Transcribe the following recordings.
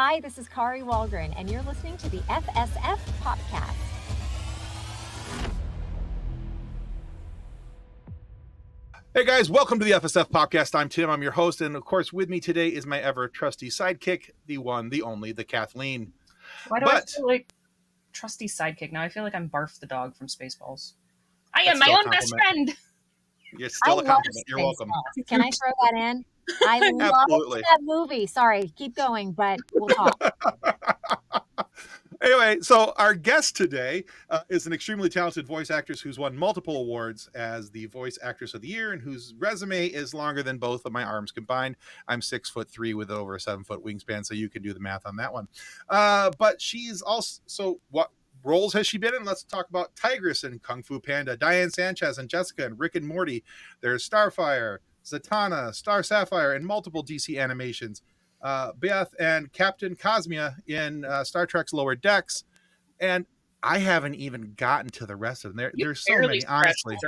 Hi, this is Kari Wahlgren, and you're listening to the FSF Podcast. Hey guys, welcome to the FSF Podcast. I'm Tim, I'm your host, and of course with me today is my ever trusty sidekick, the one, the only, the Kathleen. Why do I feel like trusty sidekick? Now I feel like I'm Barf the dog from Spaceballs. I am my own best friend. You're still a compliment. You're welcome. Can I throw that in? I love that movie. Sorry, keep going, but we'll talk. Anyway, so our guest today is an extremely talented voice actress who's won multiple awards as the Voice Actress of the Year and whose resume is longer than both of my arms combined. I'm 6'3" with over a 7-foot wingspan, so you can do the math on that one. But she's also, what roles has she been in? Let's talk about Tigress and Kung Fu Panda, Diane Sanchez and Jessica and Rick and Morty. There's Starfire, Zatanna, Star Sapphire, and multiple DC animations. Beth and Captain Cosmia in Star Trek's Lower Decks, and I haven't even gotten to the rest of them. There's so many, honestly.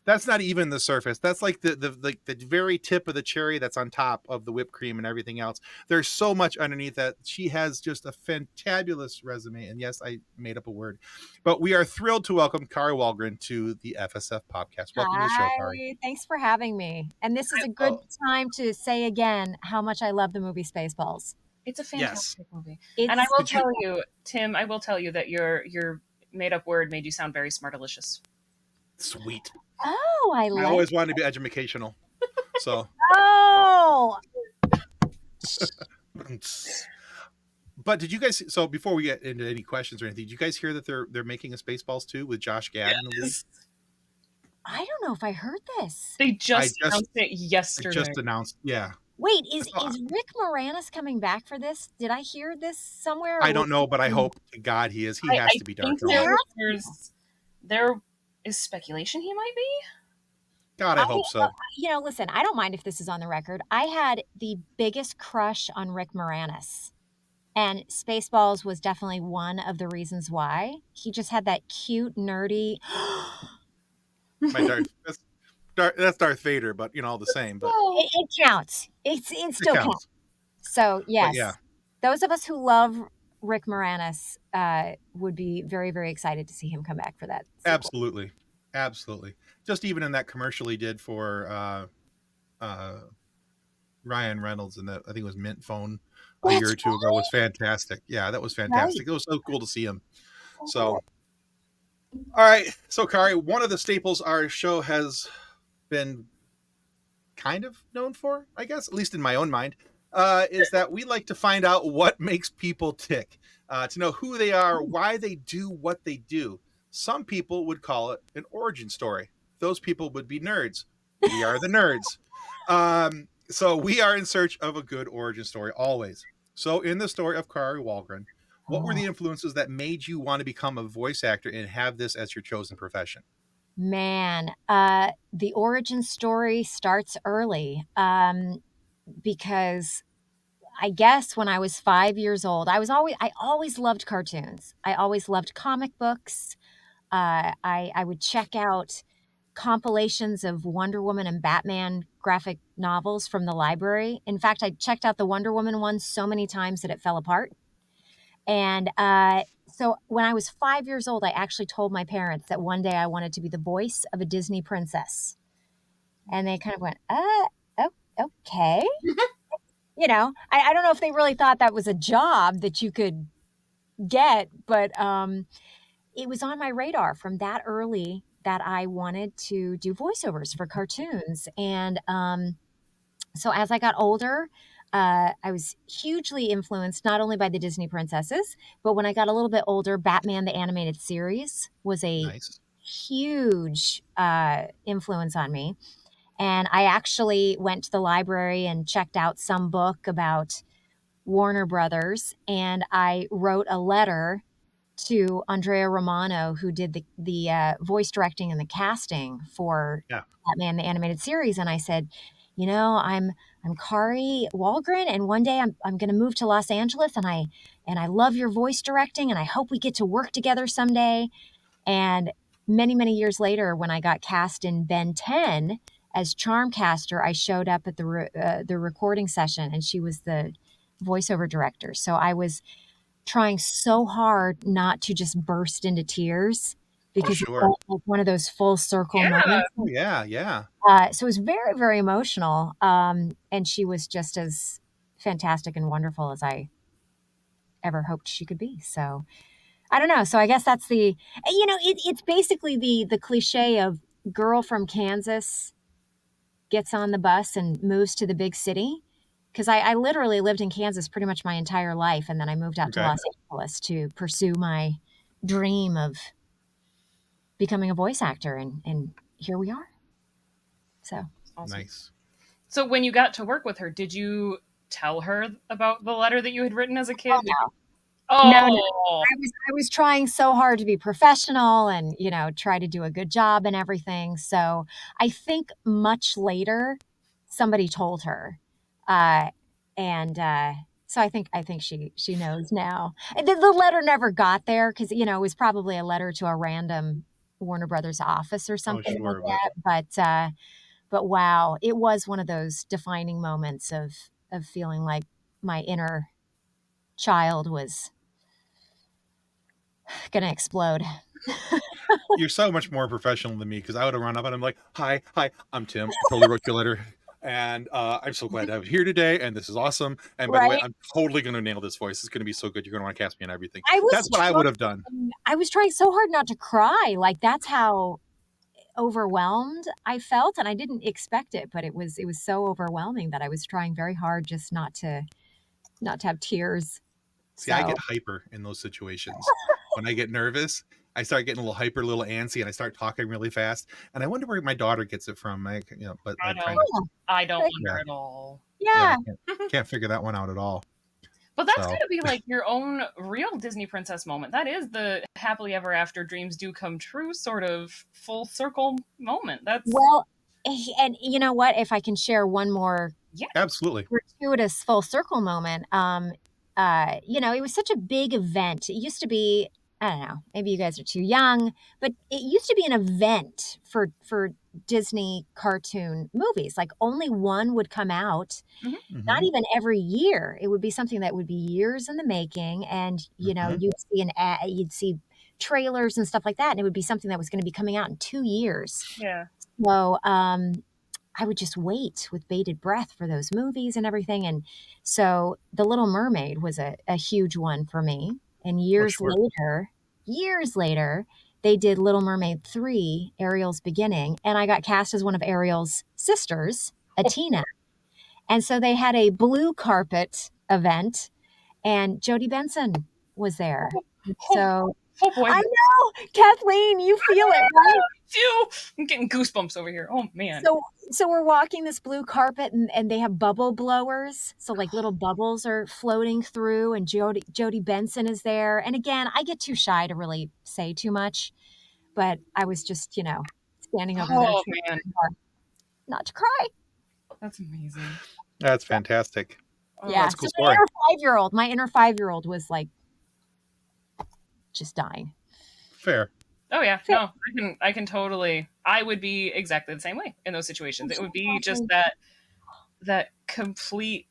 That's not even the surface. That's like the very tip of the cherry that's on top of the whipped cream and everything else. There's so much underneath that. She has just a fantabulous resume, and yes, I made up a word. But we are thrilled to welcome Kari Wahlgren to the FSF Podcast. Welcome to the show, Kari. Thanks for having me. And this is a good time to say again how much I love the movie Spaceballs. It's a fantastic movie. And I will tell you, Tim, I will tell you that your made-up word made you sound very smartalicious. Sweet. Oh, I always wanted to be educational. So. Oh. But did you guys? So before we get into any questions or anything, did you guys hear that they're making a Spaceballs 2 with Josh Gad in the lead? I don't know if I heard this. They just announced it yesterday. Just announced, yeah. Wait, is Rick Moranis coming back for this? Did I hear this somewhere? I don't know, but I hope to God he is. He has to be dark. There is speculation he might be. God, I hope so. Listen, I don't mind if this is on the record. I had the biggest crush on Rick Moranis, and Spaceballs was definitely one of the reasons why. He just had that cute, nerdy. That's Darth Vader, but all the same. But it counts. It still counts. So yes, those of us who love Rick Moranis would be very, very excited to see him come back for that sequel. Absolutely. Just even in that commercial he did for Ryan Reynolds and I think it was Mint Phone a year or two ago was fantastic. Yeah, that was fantastic. Right. It was so cool to see him. So, all right. So, Kari, one of the staples our show has been kind of known for, I guess, at least in my own mind, is that we like to find out what makes people tick, to know who they are, why they do what they do. Some people would call it an origin story. Those people would be nerds. We are the nerds. So we are in search of a good origin story always. So in the story of Kari Wahlgren, what were the influences that made you want to become a voice actor and have this as your chosen profession? Man, the origin story starts early because I guess when I was 5 years old, I always loved cartoons. I always loved comic books. I would check out compilations of Wonder Woman and Batman graphic novels from the library. In fact, I checked out the Wonder Woman one so many times that it fell apart. And so when I was 5 years old, I actually told my parents that one day I wanted to be the voice of a Disney princess. And they kind of went, okay. I don't know if they really thought that was a job that you could get, but it was on my radar from that early that I wanted to do voiceovers for cartoons. And so as I got older, I was hugely influenced not only by the Disney princesses, but when I got a little bit older, Batman the Animated Series was a huge influence on me. And I actually went to the library and checked out some book about Warner Brothers, and I wrote a letter to Andrea Romano, who did the voice directing and the casting for Batman the Animated Series, and I said, I'm Kari Wahlgren, and one day I'm going to move to Los Angeles, and I love your voice directing, and I hope we get to work together someday. And many, many years later, when I got cast in Ben 10 as Charmcaster, I showed up at the recording session, and she was the voiceover directors. So I was trying so hard not to just burst into tears because it sure. felt like one of those full circle moments. Oh, yeah. So it was very, very emotional. And she was just as fantastic and wonderful as I ever hoped she could be. So I don't know. So I guess that's it's basically the cliche of girl from Kansas gets on the bus and moves to the big city. Because I literally lived in Kansas pretty much my entire life. And then I moved out to Okay. Los Angeles to pursue my dream of becoming a voice actor. And here we are. So Awesome. Nice. So when you got to work with her, did you tell her about the letter that you had written as a kid? No, Oh, I was trying so hard to be professional and, try to do a good job and everything. So I think much later somebody told her. And so I think she knows now. And the letter never got there because, it was probably a letter to a random Warner Brothers office or something like sure, that. But wow, it was one of those defining moments of feeling like my inner child was gonna explode. you're so much more professional than me because I would have run up and I'm like, hi, I'm Tim. I totally wrote your letter. And I'm so glad to have you here today. And this is awesome. And by the way, Right? I'm totally going to nail this voice. It's going to be so good. You're going to want to cast me and everything. I was That's what I would have done. I was trying so hard not to cry. Like that's how overwhelmed I felt, and I didn't expect it, but it was so overwhelming that I was trying very hard just not to have tears. See, I So get hyper in those situations. When I get nervous, I start getting a little hyper, a little antsy, and I start talking really fast. And I wonder where my daughter gets it from. But I I'm don't, trying to, I don't Right. wonder at all. yeah, Yeah. can't figure that one out at all. But that's So got to be like your own real Disney princess moment. That is the happily ever after dreams do come true sort of full circle moment. That's Well, and you know what? If I can share one more absolutely. gratuitous full circle moment. It was such a big event. It used to be, I don't know, maybe you guys are too young, but it used to be an event for Disney cartoon movies. Like only one would come out, not Mhm. even every year. It would be something that would be years in the making, and Mhm. you'd see an ad, you'd see trailers and stuff like that, and it would be something that was going to be coming out in 2 years. yeah. So, I would just wait with bated breath for those movies and everything. And so The Little Mermaid was a huge one for me. And Oh, sure. years later, they did Little Mermaid 3, Ariel's Beginning, and I got cast as one of Ariel's sisters, Atina. And so they had a blue carpet event, and Jodie Benson was there. Oh, So oh boy. I know, Kathleen, you feel it, right? Phew. I'm getting goosebumps over here. Oh man. So we're walking this blue carpet and they have bubble blowers. So like little bubbles are floating through and Jodie Benson is there. And again, I get too shy to really say too much, but I was just, standing over there Oh trying man. hard not to cry. That's amazing. That's fantastic. Oh, Yeah. That's a So cool story. my inner 5-year-old was like just dying. Fair. Oh yeah, no, I can totally. I would be exactly the same way in those situations. It would be just that complete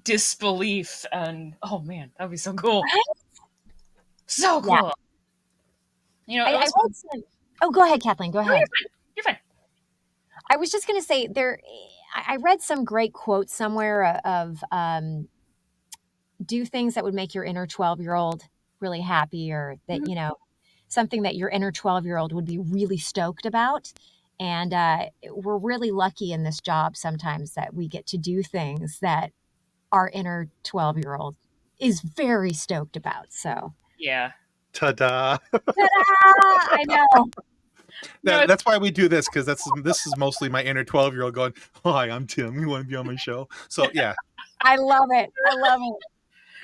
disbelief, and oh man, that would be so cool. So Yeah. cool. You know, I it was. read some, oh, go ahead, Kathleen. Go No, ahead. you're fine. You're fine. I was just going to say I read some great quote somewhere of do things that would make your inner 12-year-old really happy, or that, Mhm. something that your inner 12-year-old would be really stoked about. And we're really lucky in this job sometimes that we get to do things that our inner 12-year-old is very stoked about. So, Yeah. Ta-da. ta-da! I know. No, That's why we do this, because this is mostly my inner 12-year-old going, hi, I'm Tim. You want to be on my show? So yeah. I love it. I love it.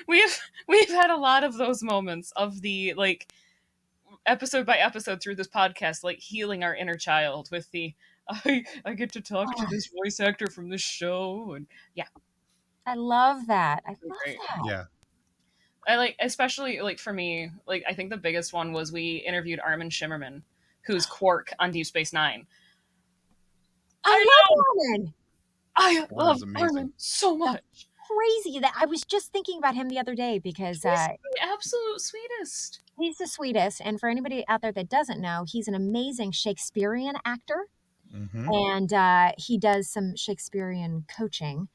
we've had a lot of those moments of the like episode by episode through this podcast, like healing our inner child with the I get to talk to this voice actor from this show, and yeah, I love that. I love great. that. Yeah. I like, especially like for me, like I think the biggest one was we interviewed Armin Shimmerman, who's Quark on Deep Space Nine. I love Armin. I That love was amazing. Armin so much. crazy that I was just thinking about him the other day because He's the absolute sweetest. he's the sweetest. And for anybody out there that doesn't know, he's an amazing Shakespearean actor. Mm-hmm. And he does some Shakespearean coaching.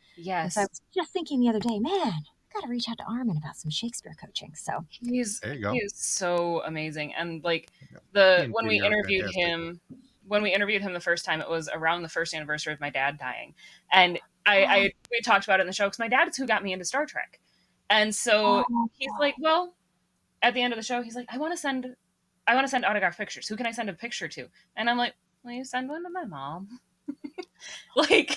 And so I Yes. was just thinking the other day, man, I got to reach out to Armin about some Shakespeare coaching. So He There you go. is so amazing. And like He and when we Katie are interviewed fantastic. him the first time, it was around the first anniversary of my dad dying. And I we talked about it in the show because my dad is who got me into Star Trek. And so oh, he's like, well, at the end of the show, he's like, I want to send autograph pictures. Who can I send a picture to? And I'm like, will you send one to my mom? Like,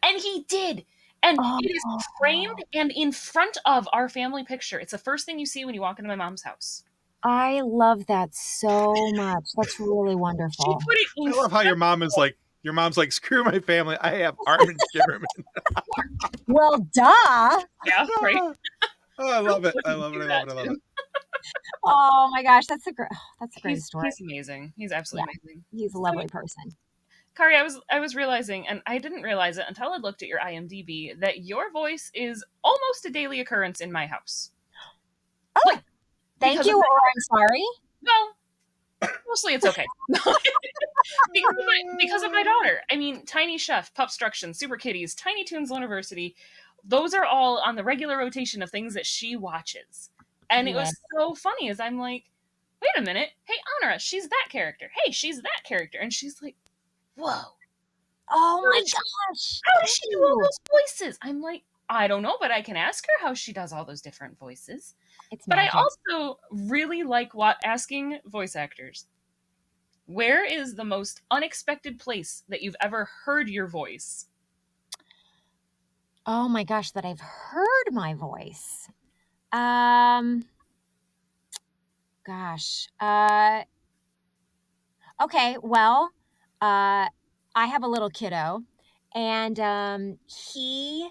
and he did. And oh, it is framed and in front of our family picture. It's the first thing you see when you walk into my mom's house. I love that so much. That's really She wonderful. put it in I love how your mom's like, screw my family. I have Armin Shimerman. Well, duh. yeah, right. Oh, I love it. I Wouldn't love it. do I that love it. I love to it. him. Oh my gosh, that's the greatest story. He's amazing. He's Yeah, absolutely amazing. he's a So, lovely person. Kari, I was realizing, and I didn't realize it until I looked at your IMDb, that your voice is almost a daily occurrence in my house. Oh, Like thank because you, of or I'm sorry. well, mostly it's okay. because of my daughter. I mean, Tiny Chef, Pupstruction, Super Kitties, Tiny Toons University, those are all on the regular rotation of things that she watches. And it Yeah. was so funny as I'm like, wait a minute, hey Honora, she's that character. Hey, she's that character. And she's like, whoa, Oh how my did she, gosh, how does thank she do all you. those voices? I'm like, I don't know, but I can ask her how she does all those different voices. It's But I magic. also really like asking voice actors, where is the most unexpected place that you've ever heard your voice? Oh my gosh, that I've heard my voice. Um, gosh. Okay, well, I have a little kiddo, and he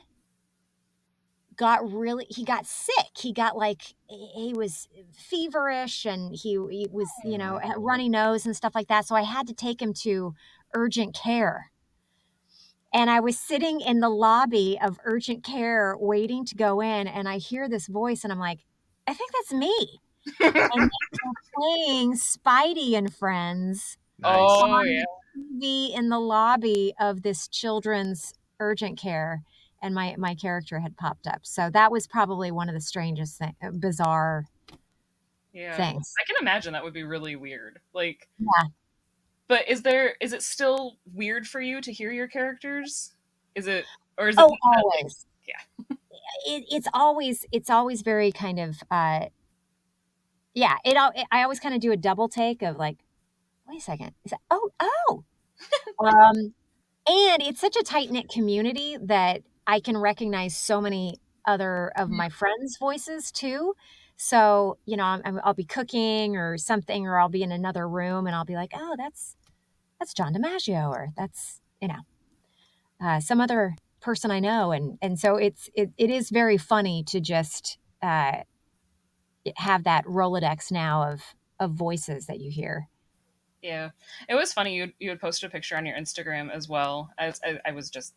got sick. He got like he was feverish, and he was had runny nose and stuff like that. So I had to take him to urgent care. And I was sitting in the lobby of urgent care waiting to go in, and I hear this voice, and I'm like, I think that's me. And they were playing Spidey and Friends Nice. Oh on yeah, TV in the lobby of this children's urgent care, and my character had popped up. So that was probably one of the strangest bizarre yeah. things. I can imagine that would be really weird. Like, Yeah. but is it still weird for you to hear your characters? Is it or is it Oh, not like always. yeah? It's always very kind of yeah. I always kind of do a double take of like, wait a second, is that um, and it's such a tight knit community that I can recognize so many other of my friends' voices too. So, I'll be cooking or something, or I'll be in another room and I'll be like, oh, that's John DiMaggio, or that's, some other person I know. And so it is very funny to just have that Rolodex now of voices that you hear. Yeah, it was funny. You had posted a picture on your Instagram as well. As I was just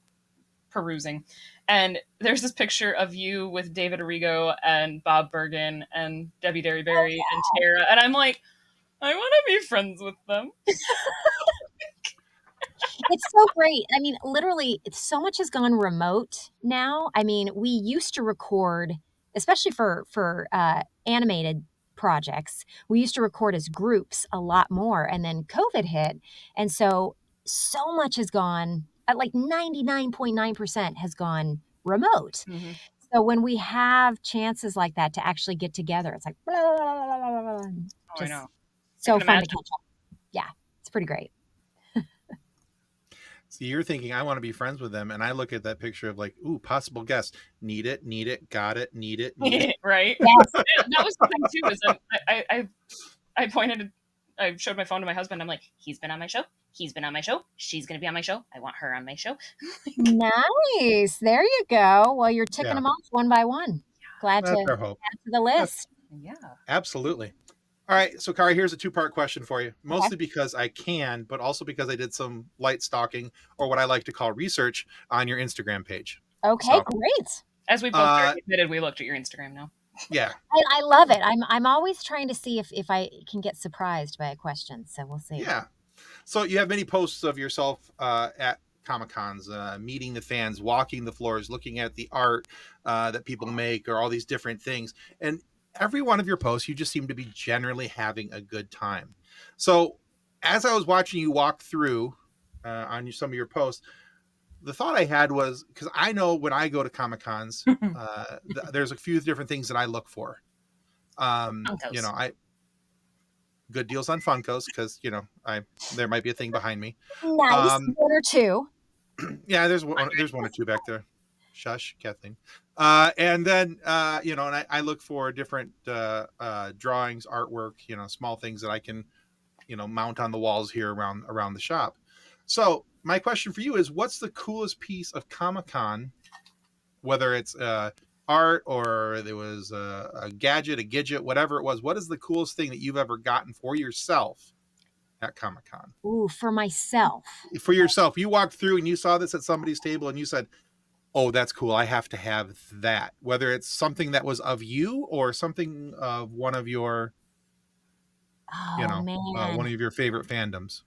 perusing, and there's this picture of you with David Arrigo and Bob Bergen and Debbie Derryberry and Tara, and I'm like, I want to be friends with them. It's so great. I mean, literally, so much has gone remote now. I mean, we used to record, especially for animated projects. We used to record as groups a lot more, and then COVID hit, and so much has gone. Like 99.9% has gone remote. Mm-hmm. So when we have chances like that to actually get together, it's like blah, blah, blah, blah, blah, blah, Oh, I just know. I so can fun to imagine. catch up. Yeah, it's pretty great. So you're thinking I want to be friends with them, and I look at that picture of like, ooh, possible guest. Need it, got it, need it. Right? Yes. That was the thing too. Is I pointed, I showed my phone to my husband. I'm like, he's been on my show. He's been on my show. She's gonna be on my show. I want her on my show. Nice. There you go. Well, you're ticking Yeah, them off one by one. Glad to that's our hope. add to the That's list. Yeah. absolutely. All right, so Kari, here's a two-part question for you. Okay. Mostly because I can, but also because I did some light stalking, or what I like to call research, on your Instagram page. Okay, So great. As we both Uh, already admitted, we looked at your Instagram now. yeah, I love it. I'm always trying to see if I can get surprised by a question. So we'll see. yeah. So you have many posts of yourself at Comic Cons, meeting the fans, walking the floors, looking at the art that people make, or all these different things. And every one of your posts, you just seem to be generally having a good time. So as I was watching you walk through on some of your posts, the thought I had was, because I know when I go to Comic Cons, there's a few different things that I look for. Funkos. I good deals on Funkos because I there might be a thing behind me. Nice, Um, one or two. yeah, there's one or two back there. Shush, Kathleen. And then and I look for different drawings, artwork, small things that I can mount on the walls here around the shop. So my question for you is, what's the coolest piece of Comic Con, whether it's art or there was a gadget, a gidget, whatever it was? What is the coolest thing that you've ever gotten for yourself at Comic Con? Ooh, for myself. For yourself, you walked through and you saw this at somebody's table and you said, oh, that's cool, I have to have that. Whether it's something that was of you or something of one of your, Oh one man. of your favorite fandoms.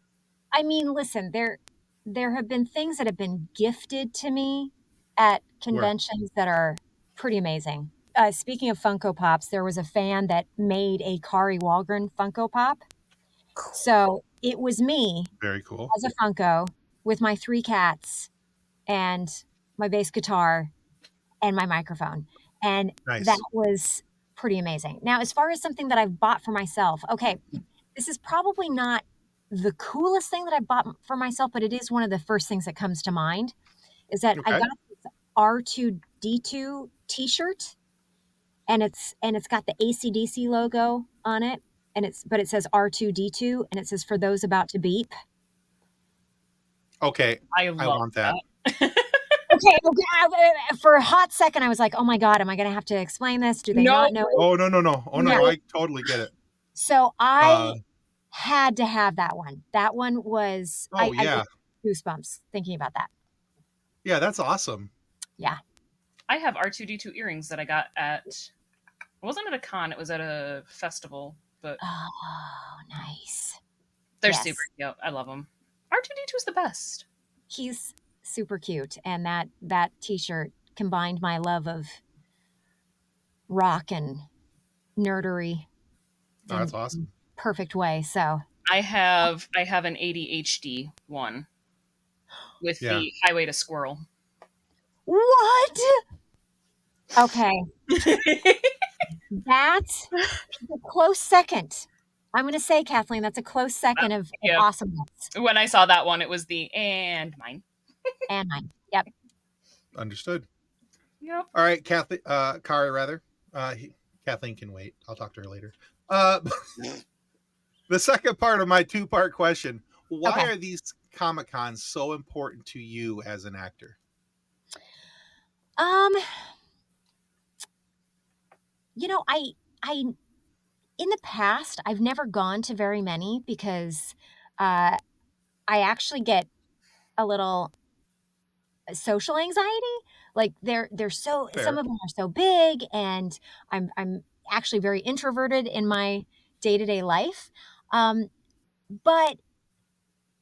I mean, listen, there have been things that have been gifted to me at Where? conventions that are pretty amazing. Speaking of Funko Pops, there was a fan that made a Kari Wahlgren Funko Pop. So it was me Very cool. as a Funko with my three cats and my bass guitar and my microphone. And that Nice. was pretty amazing. Now, as far as something that I've bought for myself, okay, this is probably not the coolest thing that I bought for myself, but it is one of the first things that comes to mind is that I Okay. got this R2D2 t-shirt and it's got the AC/DC logo on it but it says R2D2 and it says for those about to beep. Okay. I I love want that. that. Okay, for a hot second I was like, "Oh my god, am I going to have to explain this? Do they not No, know?" Oh, no, no, no. Oh, no, No. no. I totally get it. So Uh, I had to have that one. That one was oh, I yeah. get goosebumps thinking about that. Yeah, that's awesome. Yeah. I have R2D2 earrings that I got at. It wasn't at a con; it was at a festival. But Oh, nice. they're super Yes. cute. I love them. R2D2 is the best. He's super cute and that t-shirt combined my love of rock and nerdery Oh, that's in awesome. perfect way. So, I have an ADHD one with Yeah. the Highway to Squirrel. what? Okay, that's a close second. I'm going to say, Kathleen, that's a close second of Yeah. awesomeness. When I saw that one, it was the and mine. And mine. Yep. Understood. Yep. All right, Kathleen, Kari, rather. Kathleen can wait. I'll talk to her later. Uh, the second part of my two-part question: why Okay. are these Comic Cons so important to you as an actor? Um, I in the past, I've never gone to very many because I actually get a little social anxiety. Like they're so some Fair. of them are so big and I'm actually very introverted in my day-to-day life. Um, but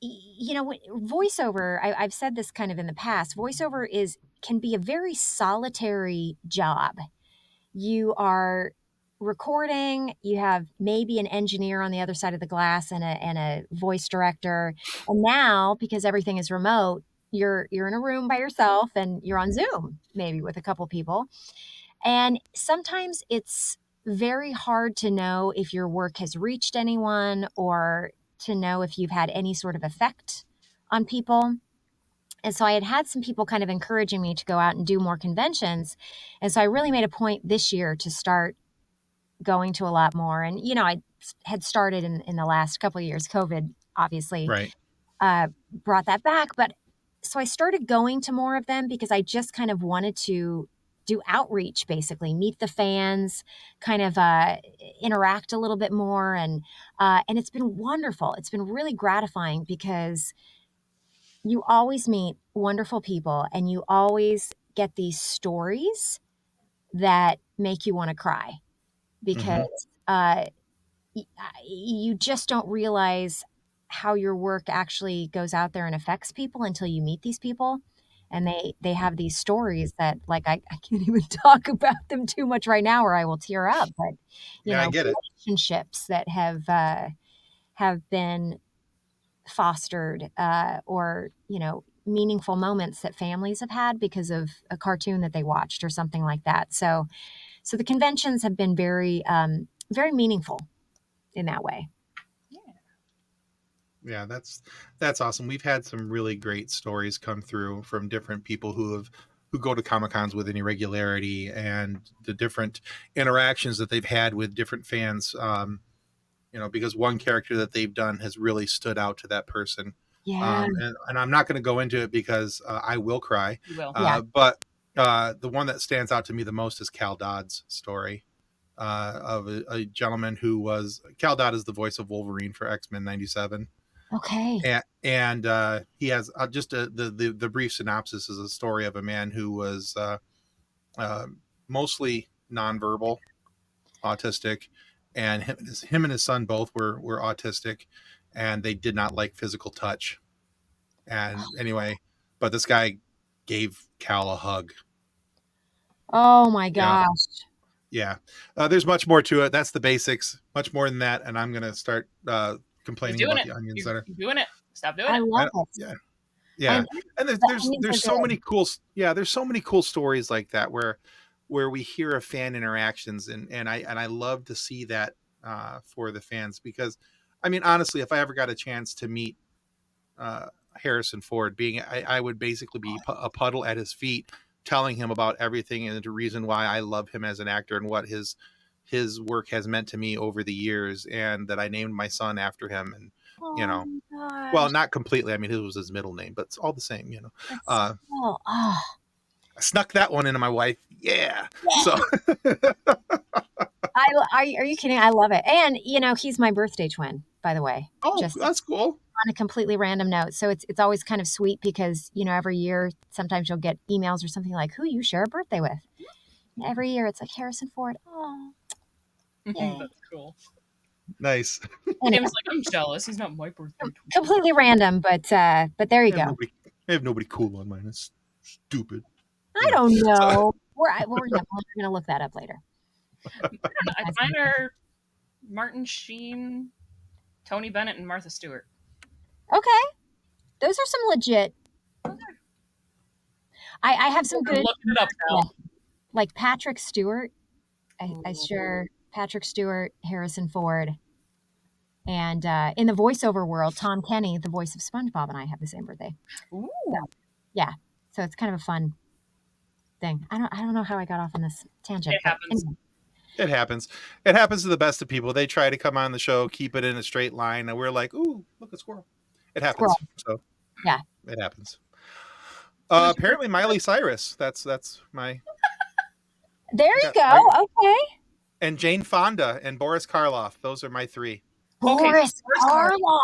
voiceover, I've said this kind of in the past, voiceover is can be a very solitary job. You are recording, you have maybe an engineer on the other side of the glass and a voice director. And now, because everything is remote, you're in a room by yourself and you're on Zoom, maybe with a couple people. And sometimes it's very hard to know if your work has reached anyone or to know if you've had any sort of effect on people. And so I had some people kind of encouraging me to go out and do more conventions. And so I really made a point this year to start going to a lot more. And, I had started in the last couple of years. COVID obviously Right. brought that back. But so I started going to more of them because I just kind of wanted to do outreach, basically meet the fans, kind of interact a little bit more. And it's been wonderful. It's been really gratifying because you always meet wonderful people and you always get these stories that make you want to cry Hmm. because you just don't realize how your work actually goes out there and affects people until you meet these people. And they have these stories that like I can't even talk about them too much right now or I will tear up. But Yeah, I get it. relationships that have been fostered or meaningful moments that families have had because of a cartoon that they watched or something like that. So the conventions have been very meaningful in that way. Yeah. Yeah, that's awesome. We've had some really great stories come through from different people who go to Comic Cons with any regularity, and the different interactions that they've had with different fans. Because one character that they've done has really stood out to that person. Yeah. And I'm not going to go into it because I will cry. You will. Yeah. But the one that stands out to me the most is Cal Dodd's story of a gentleman who was Cal Dodd is the voice of Wolverine for X-Men '97, Okay. and he has the brief synopsis is a story of a man who was uh, mostly nonverbal, autistic, and him and his son both were autistic, and they did not like physical touch. And anyway, but this guy gave Cal a hug. Oh my Yeah, gosh. yeah. There's much more to it. That's the basics. Much more than that, and I'm gonna start He's complaining doing about it. the onions You're, that are. you're doing it. Stop doing I it. love it. Yeah, yeah. And And there's the there's onions are there's so good. many cool there's so many cool stories like that where we hear of fan interactions, and I love to see that for the fans, because I mean, honestly, if I ever got a chance to meet uh, Harrison Ford, I would basically be a puddle at his feet, telling him about everything and the reason why I love him as an actor and what his work has meant to me over the years, and that I named my son after him. And you Oh know, my well, gosh. not completely. I mean, it was his middle name, but it's all the same. That's Uh, cool. Oh, I snuck that one into my wife. Yeah. So, yeah. Are you kidding? I love it. And he's my birthday twin, by the way. oh, Just that's cool. on a completely random note. So it's always kind of sweet because, every year sometimes you'll get emails or something like, who you share a birthday with. And every year it's like Harrison Ford. Oh, yay. That's cool. Nice. Anyway, Tim's like, I'm jealous. He's not my birthday twin. completely random, but there you go. I have nobody cool on mine. It's stupid. I Anyway, don't so know. We're gonna look that up later. I don't know. Mine are Martin Sheen, Tony Bennett, and Martha Stewart. Okay, those are some legit. I have some I'm good, looking it up now. like Patrick Stewart. I Ooh. share Patrick Stewart, Harrison Ford, and in the voiceover world, Tom Kenny, the voice of SpongeBob, and I have the same birthday. So, Ooh. yeah, so it's kind of a fun thing. I don't know how I got off on this tangent, It but happens. anyway, it happens. It happens to the best of people. They try to come on the show, keep it in a straight line, and we're like, "Ooh, look, a squirrel." It happens. squirrel. So Yeah, it happens. So what's your Apparently, Miley Cyrus. That's my. there I you got. I go. Okay, and Jane Fonda and Boris Karloff. Those are my three. okay? So Boris Boris Karloff. Karloff.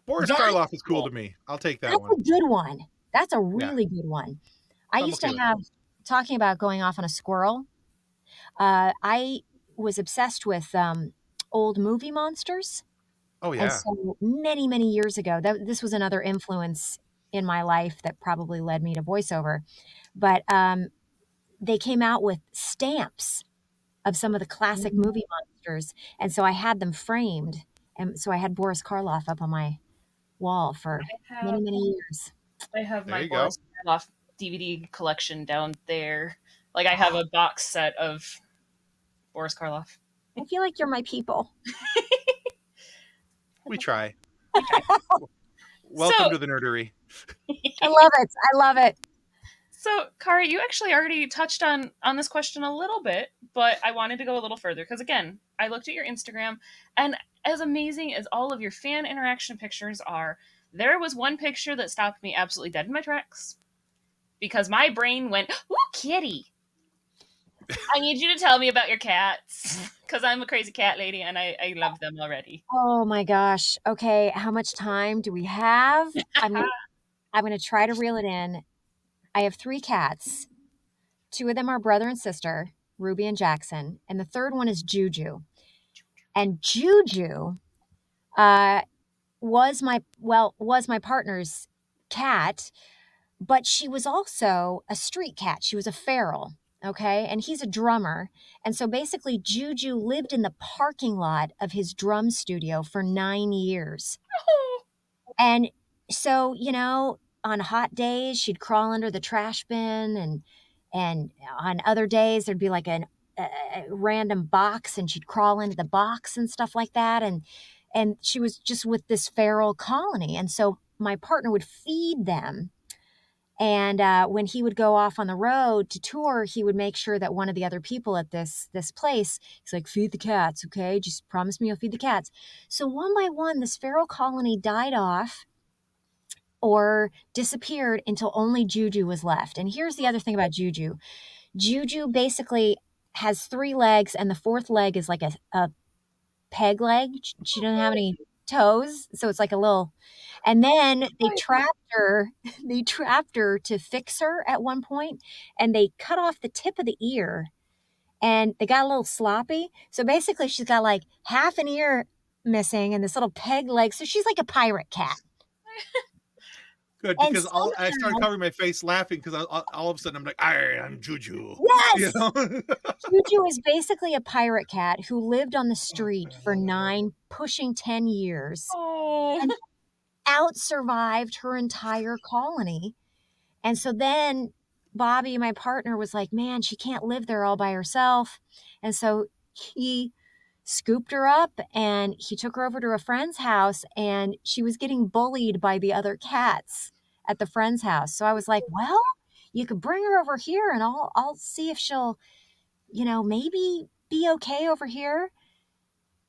Boris That Karloff is cool to me. I'll take that that's one. a good one. That's a Yeah, really good one. I I'm used okay to with that. have talking about going off on a squirrel. I was obsessed with old movie monsters. Oh And yeah. so many, many years ago, this was another influence in my life that probably led me to voiceover. But they came out with stamps of some of the classic movie monsters. And so I had them framed. And so I had Boris Karloff up on my wall for I many, have many years. I have There my you go. Boris Karloff DVD collection down there. Like I have a box set of Boris Karloff. I feel like you're my people. We try. We try. Welcome So to the nerdery. I love it. I love it. So, Kari, you actually already touched on this question a little bit, but I wanted to go a little further because again, I looked at your Instagram, and as amazing as all of your fan interaction pictures are, there was one picture that stopped me absolutely dead in my tracks because my brain went, "Ooh, kitty! I need you to tell me about your cats because I'm a crazy cat lady and I love them already." Oh my gosh. Okay, how much time do we have? I'm gonna try to reel it in. I have 3 cats. Two of them are brother and sister, Ruby and Jackson, and the third one is Juju. And Juju uh, was my partner's cat, but she was also a street cat. She was a feral. Okay. And he's a drummer. And so basically, Juju lived in the parking lot of his drum studio for 9 years. Oh, And so, on hot days, she'd crawl under the trash bin, and on other days, there'd be like a random box, and she'd crawl into the box and stuff like that. And she was just with this feral colony. And so my partner would feed them, and when he would go off on the road to tour, he would make sure that one of the other people at this place, he's like, feed the cats, okay? Just promise me you'll feed the cats. So one by one, this feral colony died off or disappeared until only Juju was left. And here's the other thing about Juju. Juju basically has three legs, and the fourth leg is like a peg leg. She doesn't have any toes, so it's like a little. And then they trapped her. They trapped her to fix her at one point, and they cut off the tip of the ear, and they got a little sloppy. So basically, she's got like half an ear missing and this little peg leg. So she's like a pirate cat. Good, And because I started somehow, covering my face laughing because all of a sudden I'm like, I'm Juju. You yes, know? Juju is basically a pirate cat who lived on the street for 9, pushing 10 years oh, and out survived her entire colony. And so then Bobby, my partner, was like, man, she can't live there all by herself. And so he scooped her up and he took her over to a friend's house, and she was getting bullied by the other cats at the friend's house. So I was like, well, you could bring her over here and I'll see if she'll, maybe be okay over here.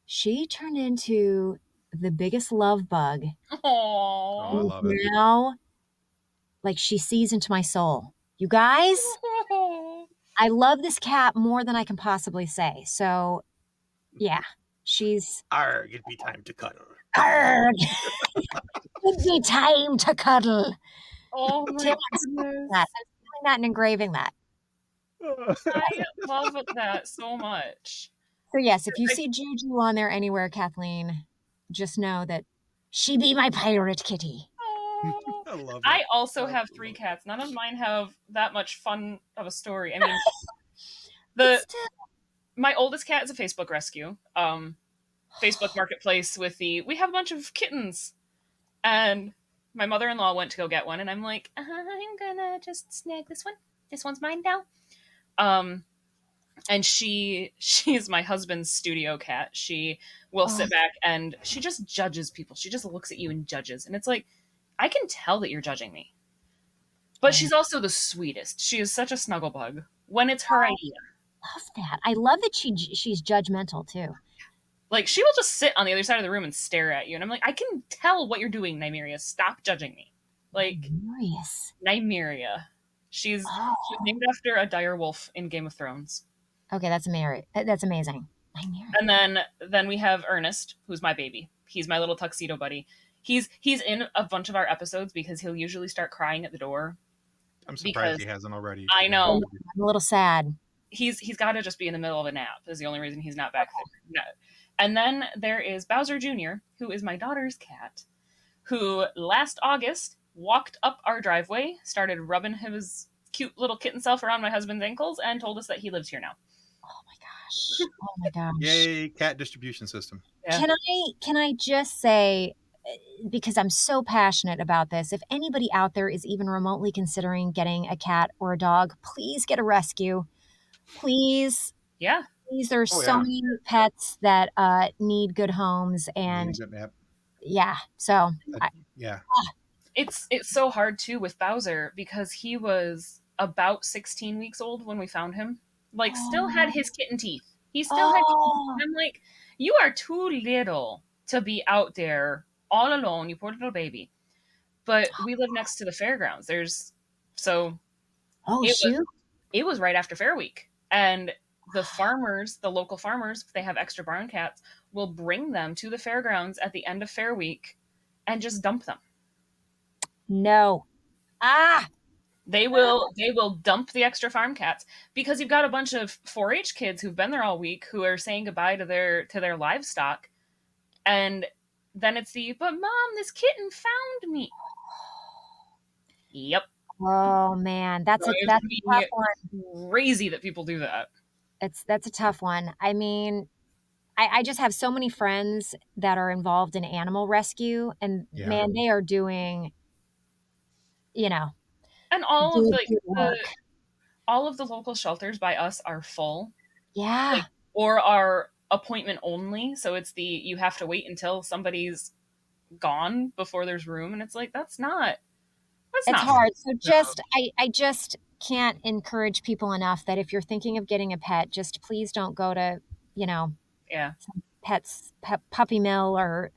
She turned into the biggest love bug. Oh, I oh, love it. Now, like, she sees into my soul. You guys, I love this cat more than I can possibly say. So, yeah, she's. It'd be time to cuddle. Arrgh. It'd be time to cuddle. oh Tim, my I'm stealing goodness. that. I'm stealing that and engraving that. I love that so much. So, yes, if you I, see Juju on there anywhere, Kathleen, just know that she be my pirate kitty. oh. I love I it. also have 3 Absolutely. cats. None of mine have that much fun of a story. I mean, But the still, my oldest cat is a Facebook rescue. Facebook Marketplace we have a bunch of kittens, and my mother-in-law went to go get one, and I'm like, I'm gonna just snag this one. This one's mine now. Um, and she's my husband's studio cat. She will oh, sit back and she just judges people. She just looks at you and judges, and it's like, I can tell that you're judging me. But right. she's also the sweetest. She is such a snuggle bug when it's her idea. Love that. I love that she's judgmental too. Like, she will just sit on the other side of the room and stare at you, and I'm like, I can tell what you're doing, Nymeria. Stop judging me. Like, Nice. Nymeria. She's Oh, named after a dire wolf in Game of Thrones. okay, that's amazing. Nymeria. And then we have Ernest, who's my baby. He's my little tuxedo buddy. He's in a bunch of our episodes because he'll usually start crying at the door I'm surprised because he hasn't already. I To be honest know with you. I'm a little sad. he's got to just be in the middle of a nap. Is the only reason he's not back there. No. And then there is Bowser Jr., who is my daughter's cat, who last August walked up our driveway, started rubbing his cute little kitten self around my husband's ankles, and told us that he lives here now. Oh my gosh. Oh my gosh. Yay, cat distribution system. Yeah. Can I just say, because I'm so passionate about this, if anybody out there is even remotely considering getting a cat or a dog, please get a rescue. Please, Yeah. please. There's Oh so yeah. many pets that need good homes, and yeah. So Yeah. It's so hard too with Bowser because he was about 16 weeks old when we found him. Like, still had oh, his kitten teeth. He still had teeth. oh, I'm like, you are too little to be out there all alone, you poor little baby. But we live next to the fairgrounds. So oh, it was shoot. it was right after Fair Week. And the local farmers, if they have extra barn cats, will bring them to the fairgrounds at the end of Fair Week and just dump them. No. Ah, They will dump the extra farm cats because you've got a bunch of 4-H kids who've been there all week who are saying goodbye to their livestock, and then it's but mom, this kitten found me. Yep. Oh man, that's So a it that's would a tough be one. crazy that people do that. That's a tough one. I mean, I just have so many friends that are involved in animal rescue, and Yeah. man, they are doing, you know, And all of good work. all of the local shelters by us are full, Yeah, like, or are appointment only. So it's you have to wait until somebody's gone before there's room, and it's like that's it's not hard. So No. I just can't encourage people enough that if you're thinking of getting a pet, just please don't go to, you know, yeah. some puppy mill or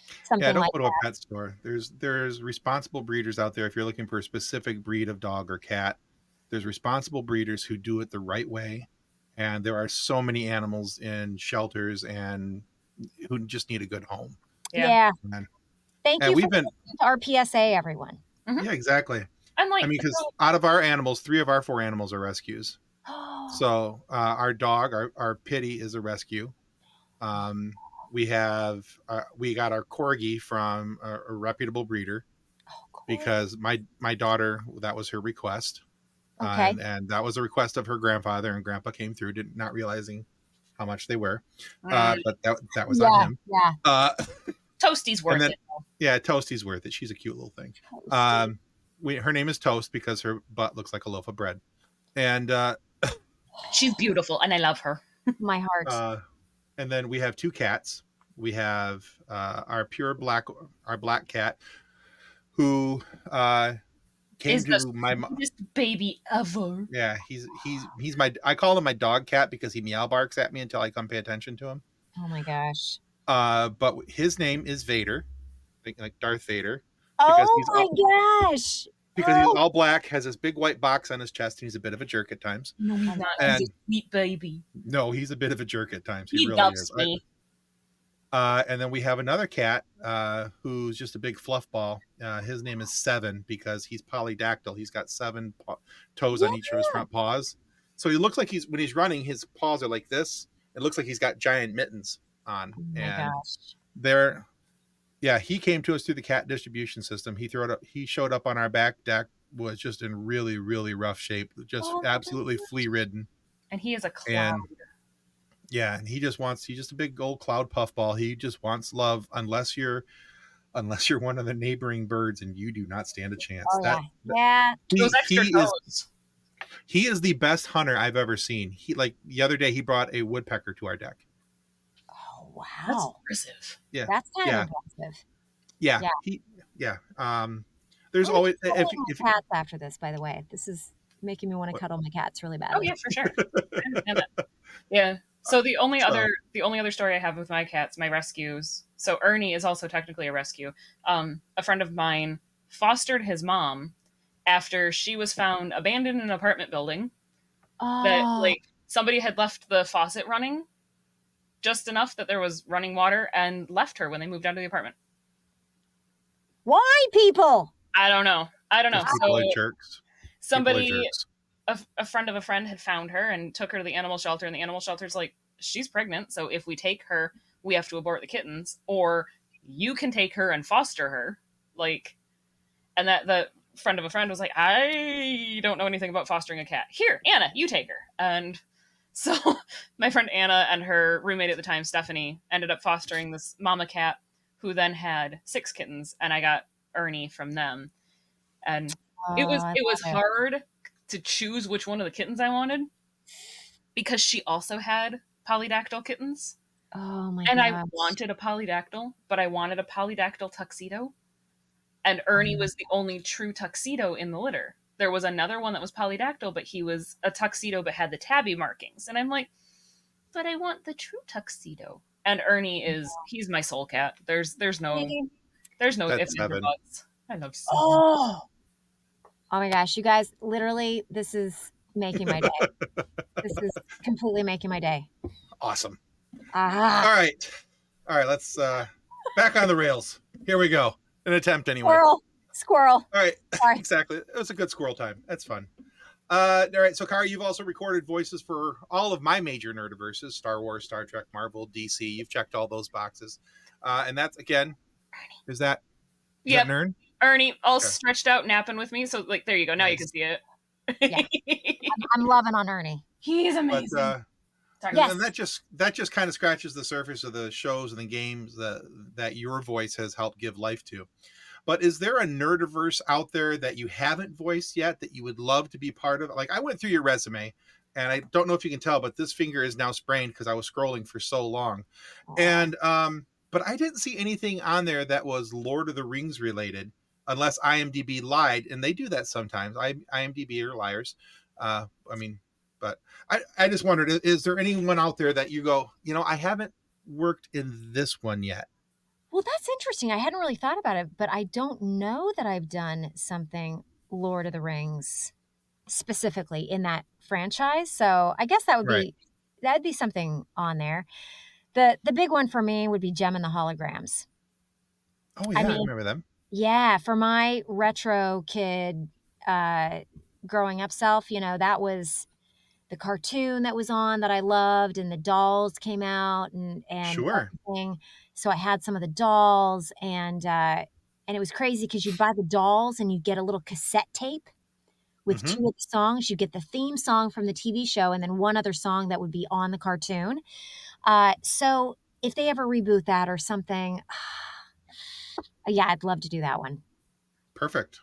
Yeah, something don't like go to a pet store. There's responsible breeders out there if you're looking for a specific breed of dog or cat. There's responsible breeders who do it the right way. And there are so many animals in shelters and who just need a good home. that. Yeah. Yeah. And, Thank and you for we've been, listening to our PSA, everyone. Mhm. yeah, exactly. And I like, mean, because out of our animals, 3 of our 4 animals are rescues. So our dog, our Pitty, is a rescue. We got our corgi from a reputable breeder because my daughter, that was her request, Okay. and that was a request of her grandfather, and Grandpa came through, not realizing how much they were, mm, but that was on Yeah, him. yeah. Uh, Toasty's and worth then it. yeah, Toasty's worth it. She's a cute little thing. Toasty. Her name is Toast because her butt looks like a loaf of bread, and She's beautiful, and I love her. My heart. uh, and then we have 2 cats. We have our black cat, who came Is the to my sweetest baby ever. yeah. He's my I call him my dog cat because he meow barks at me until I come pay attention to him. Oh my gosh. But his name is Vader, like Darth Vader, because Oh my gosh. he's Oh, all black, has this big white box on his chest, and he's a bit of a jerk at times. No, he's I not. love He's And a sweet baby. no, he's a bit of a jerk at times. He He really loves is. me. And then we have another cat who's just a big fluff ball. His name is Seven because he's polydactyl. He's got 7 toes yeah. on each of his front paws. So he looks like when he's running, his paws are like this. It looks like he's got giant mittens on. Oh my And gosh. he came to us through the cat distribution system. He showed up on our back deck, was just in really, really rough shape, just Oh my absolutely flea ridden. And he is a cloud. And yeah, and he's just a big old cloud puffball. He just wants love unless you're one of the neighboring birds, and you do not stand a chance. Oh yeah. Yeah. Those extra toes. He is the best hunter I've ever seen. He, like, the other day he brought a woodpecker to our deck. Oh That's wow. Yeah. That's kind Yeah. of impressive. Yeah. Yeah. There's I'm always gonna if cuddle my cats after this, by the way. This is making me want to cuddle my cats really Oh badly. yeah, for sure. I understand that. Yeah. So the only other story I have with my cats, my rescues. So Ernie is also technically a rescue. A friend of mine fostered his mom after she was found abandoned in an apartment building that, Oh, like, somebody had left the faucet running just enough that there was running water and left her when they moved out of the apartment. why people? I don't know. people are So jerks. somebody, People are jerks. a friend of a friend had found her and took her to the animal shelter, and the animal shelter's like, she's pregnant, so if we take her, we have to abort the kittens, or you can take her and foster her. Like, and that the friend of a friend was like, I don't know anything about fostering a cat. Here, Anna, you take her. And so my friend Anna and her roommate at the time, Stephanie, ended up fostering this mama cat who then had 6 kittens, and I got Ernie from them. And it was I love it. hard to choose which one of the kittens I wanted because she also had polydactyl kittens. Oh my And I gosh. wanted a polydactyl, but I wanted a polydactyl tuxedo. And Ernie was the only true tuxedo in the litter. There was another one that was polydactyl, but he was a tuxedo but had the tabby markings. And I'm like, but I want the true tuxedo. And Ernie he's my soul cat. There's no That's ifs, ands, or 7. buts. I love Seven. Oh. Oh my gosh, you guys, literally, this is making my day. This is completely making my day. Awesome. Ah. All right, let's back on the rails. Here we go. An attempt anyway. Squirrel. Squirrel. All right, Sorry. exactly. It was a good squirrel time. That's fun. All right, so Kari, you've also recorded voices for all of my major nerdiverses: Star Wars, Star Trek, Marvel, DC. You've checked all those boxes, and that's again, is that is that Yep. Nern? Ernie, all Okay, stretched out, napping with me. So, like, there you go. Now you can nice. see it. Yeah. I'm loving on Ernie. He's But amazing. Sorry. and Yes. that just kind of scratches the surface of the shows and the games that your voice has helped give life to. But is there a nerdiverse out there that you haven't voiced yet that you would love to be part of? Like I went through your resume, and I don't know if you can tell, but this finger is now sprained because I was scrolling for so long. Oh. And but I didn't see anything on there that was Lord of the Rings related, unless IMDb lied, and they do that sometimes. IMDb are liars. I mean, but I just wondered, is there anyone out there that you go, I haven't worked in this one yet? Well, that's interesting. I hadn't really thought about it, but I don't know that I've done something Lord of the Rings specifically in that franchise. So I guess Right. that'd be something on there. The big one for me would be Gem and the Holograms. Oh I yeah, I mean, remember them. yeah, for my retro kid uh growing up self, that was the cartoon that was on that I loved, and the dolls came out and Sure. everything. So I had some of the dolls, and it was crazy because you'd buy the dolls and you'd get a little cassette tape with Hmm. 2 of the songs. You get the theme song from the TV show and then one other song that would be on the cartoon. So if they ever reboot that or something, yeah, I'd love to do that one. Perfect.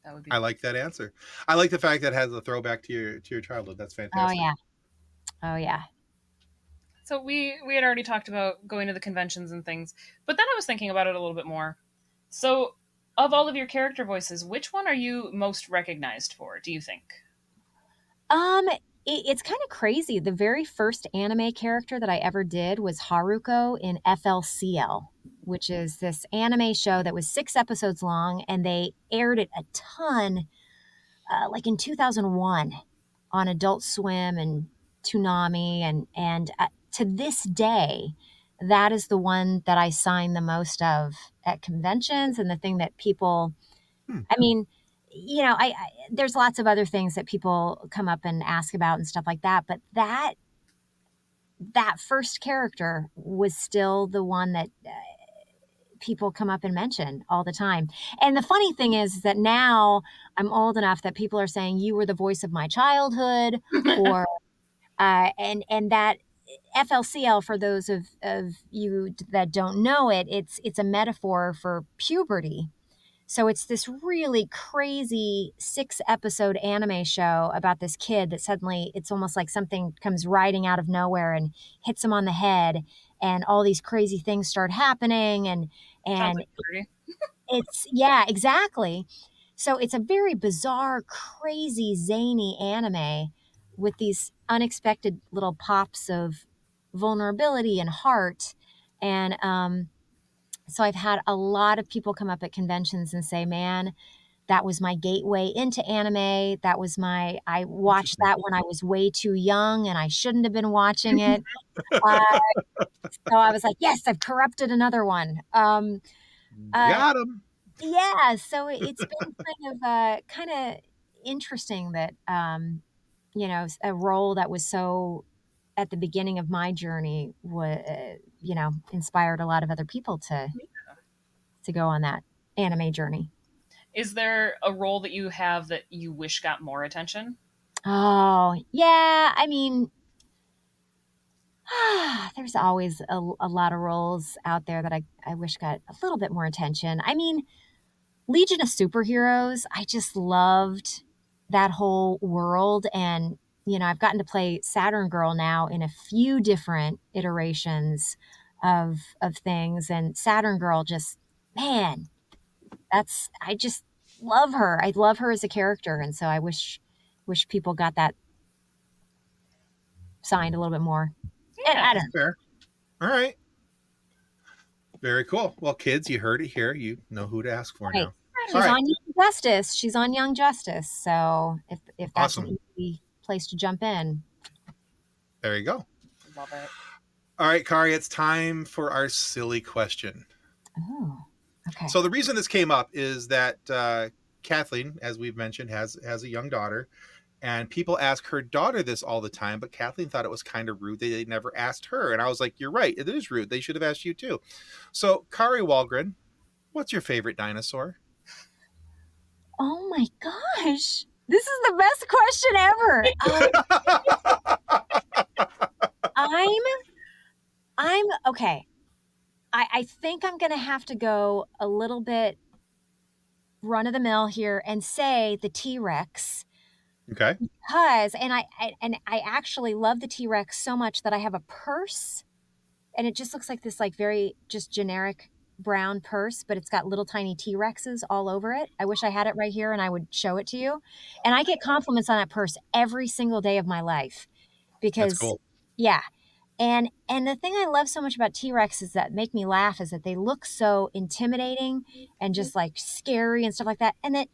That would be I cool. like that answer. I like the fact that it has a throwback to your childhood. That's Oh, fantastic. yeah. Oh, yeah. So we had already talked about going to the conventions and things, but then I was thinking about it a little bit more. So, of all of your character voices, which one are you most recognized for? Do you think? It's kind of crazy. The very first anime character that I ever did was Haruko in FLCL, which is this anime show that was 6 episodes long, and they aired it a ton, like in 2001, on Adult Swim and Toonami, and to this day, that is the one that I sign the most of at conventions, and the thing that people, Hmm. I mean, I there's lots of other things that people come up and ask about and stuff like that, but that first character was still the one that people come up and mention all the time. And the funny thing is that now I'm old enough that people are saying you were the voice of my childhood, or and that FLCL, for those of you that don't know it, it's a metaphor for puberty. So it's this really crazy 6 episode anime show about this kid that suddenly it's almost like something comes riding out of nowhere and hits him on the head, and all these crazy things start happening, Sounds and like puberty. it's, yeah, exactly. So it's a very bizarre, crazy, zany anime with these unexpected little pops of vulnerability and heart. And so I've had a lot of people come up at conventions and say, "Man, that was my gateway into anime. I watched Interesting. that when I was way too young and I shouldn't have been watching it." Uh, so I was like, "Yes, I've corrupted another one." Uh, Got him. yeah, so it's been kind of interesting that a role that was so at the beginning of my journey inspired a lot of other people to go on that anime journey. Is there a role that you have that you wish got more attention? Oh, yeah. I mean, there's always a lot of roles out there that I wish got a little bit more attention. I mean, Legion of Superheroes, I just loved that whole world. And, I've gotten to play Saturn Girl now in a few different iterations of things. And Saturn Girl just, man, I just love her. I love her as a character. And so I wish people got that signed a little bit more. And I Yeah. don't Fair. All right. Very cool. Well, kids, you heard it here. You know who to ask for Right. now. All She's right. on Young Justice. She's on Young Justice. So if that's Awesome. an easy place to jump in. There you go. Love it. All right, Kari, it's time for our silly question. Oh. Okay. So the reason this came up is that Kathleen, as we've mentioned, has a young daughter, and people ask her daughter this all the time. But Kathleen thought it was kind of rude. They never asked her, and I was like, "You're right. It is rude. They should have asked you too." So Kari Wahlgren, what's your favorite dinosaur? Oh my gosh. This is the best question ever. I'm okay. I think I'm going to have to go a little bit run of the mill here and say the T-Rex Okay. because I actually love the T-Rex so much that I have a purse and it just looks like this like very just generic brown purse, but it's got little tiny T-Rexes all over it. I wish I had it right here and I would show it to you. And I get compliments on that purse every single day of my life That's because cool. yeah. And the thing I love so much about T-Rexes that make me laugh is that they look so intimidating and just like scary and stuff like that. And then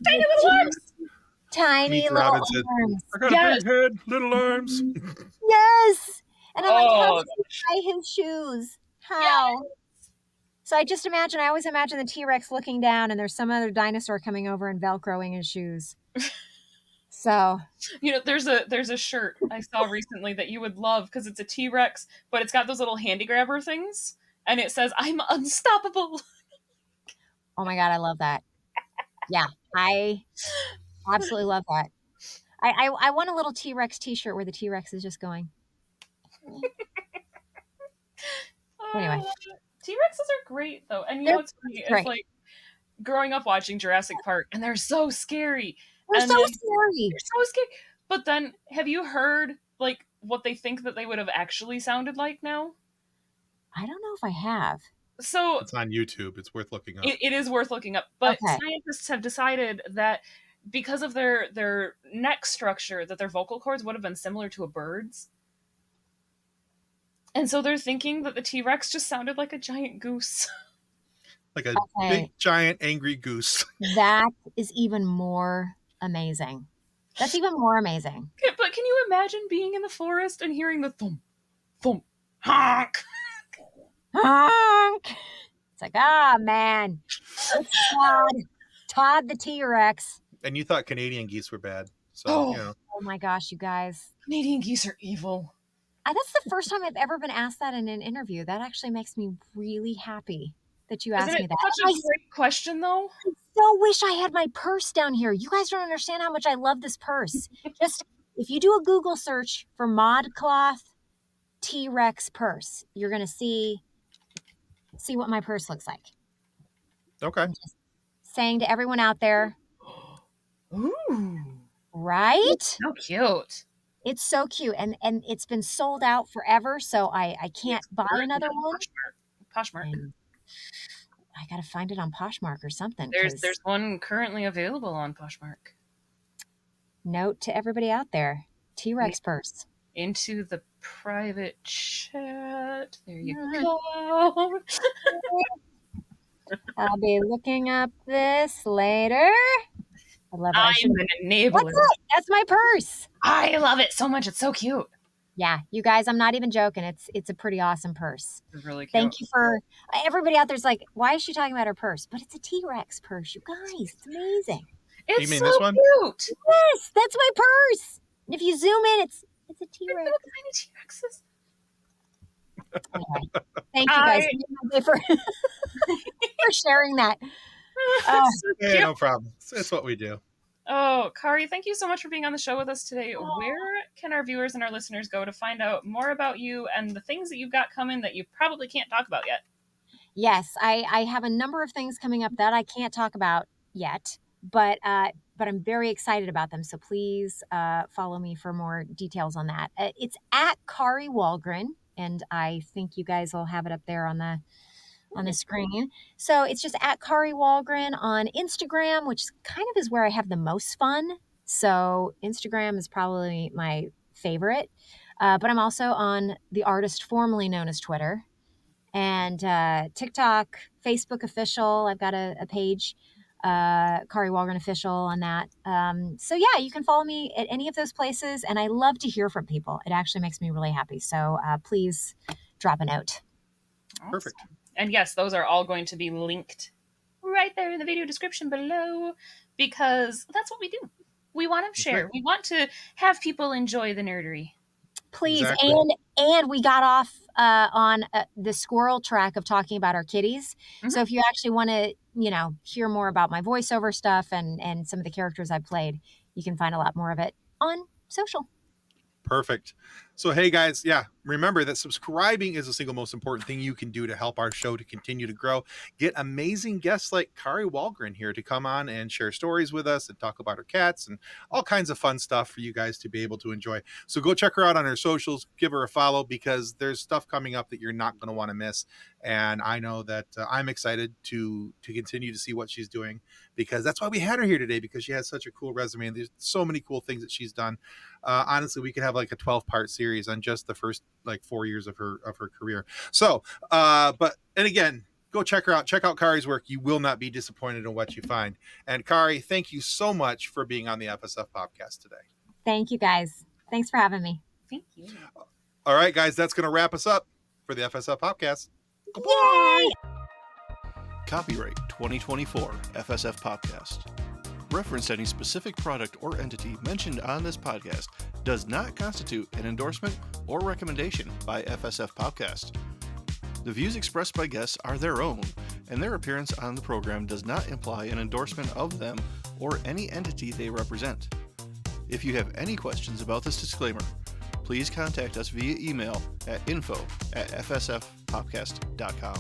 Tiny the little arms. tiny Meets little Robinson. arms. I got Yes. a big head, little arms. Yes. And I'm like, how Oh, does he tie his shoes? How? So I always imagine the T-Rex looking down and there's some other dinosaur coming over and Velcroing his shoes. So, there's a shirt I saw recently that you would love because it's a T-Rex, but it's got those little handy grabber things, and it says "I'm unstoppable." oh my God, I love that. Yeah, I absolutely love that. I want a little T-Rex t-shirt where the T-Rex is just going. Anyway. T-Rexes are great though, and They're what's funny is great. like growing up watching Jurassic Park, and they're so scary, They're and so then scary. they're so scary. But then, have you heard like what they think that they would have actually sounded like now? I don't know if I have. So It's on YouTube. It's worth looking up. it is worth looking up. But Okay. scientists have decided that because of their neck structure, that their vocal cords would have been similar to a bird's. And so they're thinking that the T-Rex just sounded like a giant goose. Like a Okay. big, giant, angry goose. That is even more amazing. That's even more amazing. But can you imagine being in the forest and hearing the thump, thump, honk? Honk. It's like, ah, man. It's Todd. Todd the T-Rex. And you thought Canadian geese were bad. So, Oh. Oh my gosh, you guys. Canadian geese are evil. That's the first time I've ever been asked that in an interview. That actually makes me really happy that you asked Isn't me it that. such a great question, though? I so wish I had my purse down here. You guys don't understand how much I love this purse. Just if you do a Google search for ModCloth T-Rex purse, you're gonna see what my purse looks like. okay. I'm just saying to everyone out there, Ooh, right? so cute. It's so cute, and it's been sold out forever, so I can't buy another one. Poshmark. And I gotta find it on Poshmark or something. There's one currently available on Poshmark. Note to everybody out there: T-Rex purse. Into the private chat. There you go. I'll be looking up this later. I love it. I'm an enabler. What's it? That's my purse. I love it so much. It's so cute. Yeah, you guys, I'm not even joking. It's a pretty awesome purse. It's really cute. Thank you for everybody out there's like, why is she talking about her purse? But it's a T-Rex purse, you guys. It's amazing. It's You mean so this one? cute. Yes, that's my purse. And if you zoom in, it's a T-Rex. Little tiny T-Rexes. Anyway, thank you guys for for sharing that. So Yeah, cute. no problem. It's what we do. Oh, Kari, thank you so much for being on the show with us today. Where can our viewers and our listeners go to find out more about you and the things that you've got coming that you probably can't talk about yet? Yes, I have a number of things coming up that I can't talk about yet, but I'm very excited about them. So please follow me for more details on that. It's at Kari Wahlgren, and I think you guys will have it up there on the screen. So it's just at Kari Wahlgren on Instagram, which kind of is where I have the most fun. So Instagram is probably my favorite. But I'm also on the artist formerly known as Twitter and TikTok, Facebook official. I've got a page, Kari Wahlgren official on that. So yeah, you can follow me at any of those places. And I love to hear from people. It actually makes me really happy. So please drop a note. Perfect. And yes, those are all going to be linked right there in the video description below, because that's what we do. We want to That's right. share. We want to have people enjoy the nerdery. Please. Exactly. And we got off on the squirrel track of talking about our kitties. Mhm. So if you actually want to, hear more about my voiceover stuff and some of the characters I played, you can find a lot more of it on social. Perfect. So, hey guys, yeah, remember that subscribing is the single most important thing you can do to help our show to continue to grow. Get amazing guests like Kari Wahlgren here to come on and share stories with us and talk about her cats and all kinds of fun stuff for you guys to be able to enjoy. So, go check her out on her socials, give her a follow, because there's stuff coming up that you're not going to want to miss. And I know that I'm excited to continue to see what she's doing, because that's why we had her here today, because she has such a cool resume and there's so many cool things that she's done. Honestly, we could have like a 12-part series on just the first like 4 years of her career. So, and again, go check her out. Check out Kari's work. You will not be disappointed in what you find. And Kari, thank you so much for being on the FSF podcast today. Thank you, guys. Thanks for having me. Thank you. All right, guys, that's going to wrap us up for the FSF podcast. Yay! Copyright 2024 FSF Podcast. Reference to any specific product or entity mentioned on this podcast does not constitute an endorsement or recommendation by FSF Podcast. The views expressed by guests are their own, and their appearance on the program does not imply an endorsement of them or any entity they represent. If you have any questions about this disclaimer, please contact us via email at info@fsfpodcast.com.